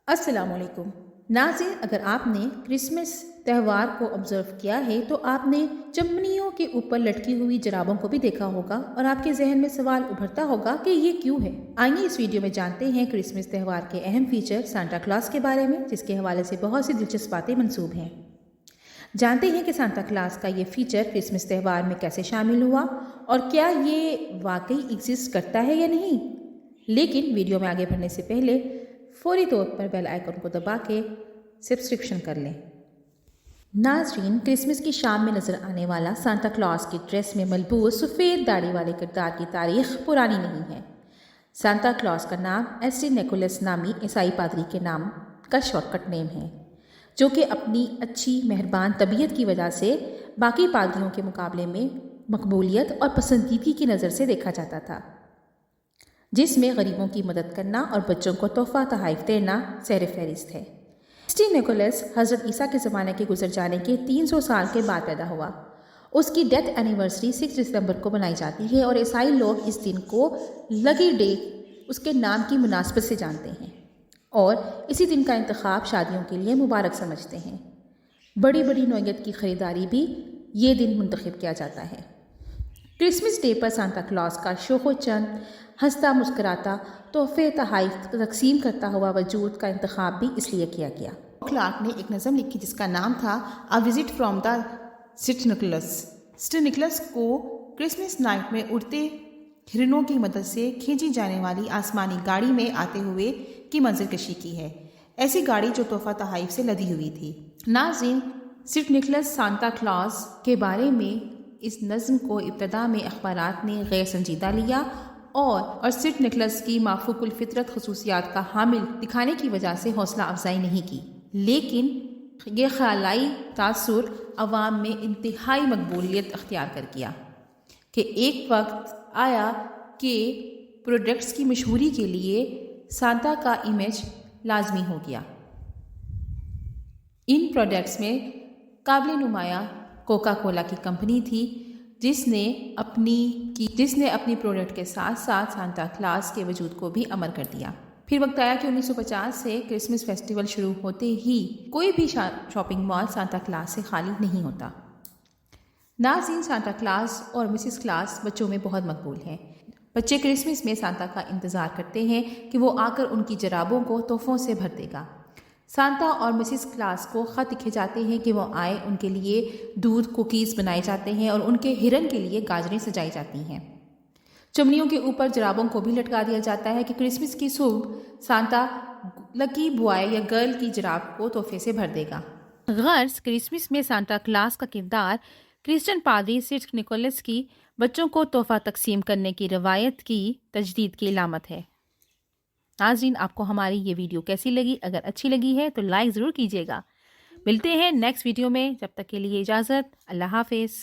السلام علیکم ناظرین، اگر آپ نے کرسمس تہوار کو آبزرو کیا ہے تو آپ نے چمنیوں کے اوپر لٹکی ہوئی جرابوں کو بھی دیکھا ہوگا اور آپ کے ذہن میں سوال ابھرتا ہوگا کہ یہ کیوں ہے۔ آئیے اس ویڈیو میں جانتے ہیں کرسمس تہوار کے اہم فیچر سانتا کلاس کے بارے میں، جس کے حوالے سے بہت سی دلچسپ باتیں منسوب ہیں۔ جانتے ہیں کہ سانتا کلاس کا یہ فیچر کرسمس تہوار میں کیسے شامل ہوا اور کیا یہ واقعی ایگزسٹ کرتا ہے یا نہیں۔ لیکن ویڈیو میں آگے بڑھنے سے پہلے فوری طور پر بیل آئیکن کو دبا کے سبسکرپشن کر لیں۔ ناظرین، کرسمس کی شام میں نظر آنے والا سانتا کلاس کی ڈریس میں ملبوس سفید داڑھی والے کردار کی تاریخ پرانی نہیں ہے۔ سانتا کلاس کا نام ایسٹی نیکولس نامی عیسائی پادری کے نام کا شارٹ کٹ نیم ہے، جو کہ اپنی اچھی مہربان طبیعت کی وجہ سے باقی پادریوں کے مقابلے میں مقبولیت اور پسندیدگی کی نظر سے دیکھا جاتا تھا، جس میں غریبوں کی مدد کرنا اور بچوں کو تحفہ تحائف دینا سیر فہرست ہے۔ ایسٹی نیکولس حضرت عیسیٰ کے زمانے کے گزر جانے کے 300 سال کے بعد پیدا ہوا۔ اس کی ڈیتھ اینیورسری 6 دسمبر کو منائی جاتی ہے اور عیسائی لوگ اس دن کو لکی ڈے اس کے نام کی مناسبت سے جانتے ہیں اور اسی دن کا انتخاب شادیوں کے لیے مبارک سمجھتے ہیں۔ بڑی بڑی نوعیت کی خریداری بھی یہ دن منتخب کیا جاتا ہے۔ کرسمس ڈے پر سانتا کلاس کا شوق و چند ہنستا مسکراتا تحفے تحائف تقسیم کرتا ہوا وجود کا انتخاب بھی اس لیے کیا گیا۔ کلارک نے ایک نظم لکھی جس کا نام تھا A Visit from the St. Nicholas۔ سٹ نکلس کو کرسمس نائٹ میں اڑتے ہرنوں کی مدد سے کھینچی جانے والی آسمانی گاڑی میں آتے ہوئے کی منظر کشی کی ہے، ایسی گاڑی جو تحفہ تحائف سے لدی ہوئی تھی۔ ناظرین، سٹ نکلس سانتا کلاس کے بارے میں اس نظم کو ابتدا میں اخبارات نے غیر سنجیدہ لیا اور سٹ نکلس کی مافوق الفطرت خصوصیات کا حامل دکھانے کی وجہ سے حوصلہ افزائی نہیں کی، لیکن یہ خیالائی تاثر عوام میں انتہائی مقبولیت اختیار کر گیا کہ ایک وقت آیا کہ پروڈکٹس کی مشہوری کے لیے سانتا کا امیج لازمی ہو گیا۔ ان پروڈکٹس میں قابل نمایاں کوکا کولا کی کمپنی تھی، جس نے اپنی پروڈکٹ کے ساتھ ساتھ سانتا کلاس کے وجود کو بھی امر کر دیا۔ پھر وقت آیا کہ 1950 سے کرسمس فیسٹیول شروع ہوتے ہی کوئی بھی شاپنگ مال سانتا کلاس سے خالی نہیں ہوتا۔ ناظرین، سانتا کلاس اور مسز کلاس بچوں میں بہت مقبول ہیں۔ بچے کرسمس میں سانتا کا انتظار کرتے ہیں کہ وہ آ کر ان کی جرابوں کو تحفوں سے بھر دے گا۔ سانتا اور مسز کلاس کو خط لکھے جاتے ہیں کہ وہ آئے، ان کے لیے دودھ کوکیز بنائے جاتے ہیں اور ان کے ہرن کے لیے گاجریں سجائی جاتی ہیں۔ چمنیوں کے اوپر جرابوں کو بھی لٹکا دیا جاتا ہے کہ کرسمس کی صبح سانتا لکی بوائے یا گرل کی جراب کو تحفے سے بھر دے گا۔ غرض کرسمس میں سانتا کلاس کا کردار کرسچن پادری سٹ نکولس کی بچوں کو تحفہ تقسیم کرنے کی روایت کی تجدید کی علامت ہے۔ ناظرین، آپ کو ہماری یہ ویڈیو کیسی لگی؟ اگر اچھی لگی ہے تو لائک ضرور کیجیے گا۔ ملتے ہیں نیکسٹ ویڈیو میں، جب تک کے لیے اجازت، اللہ حافظ۔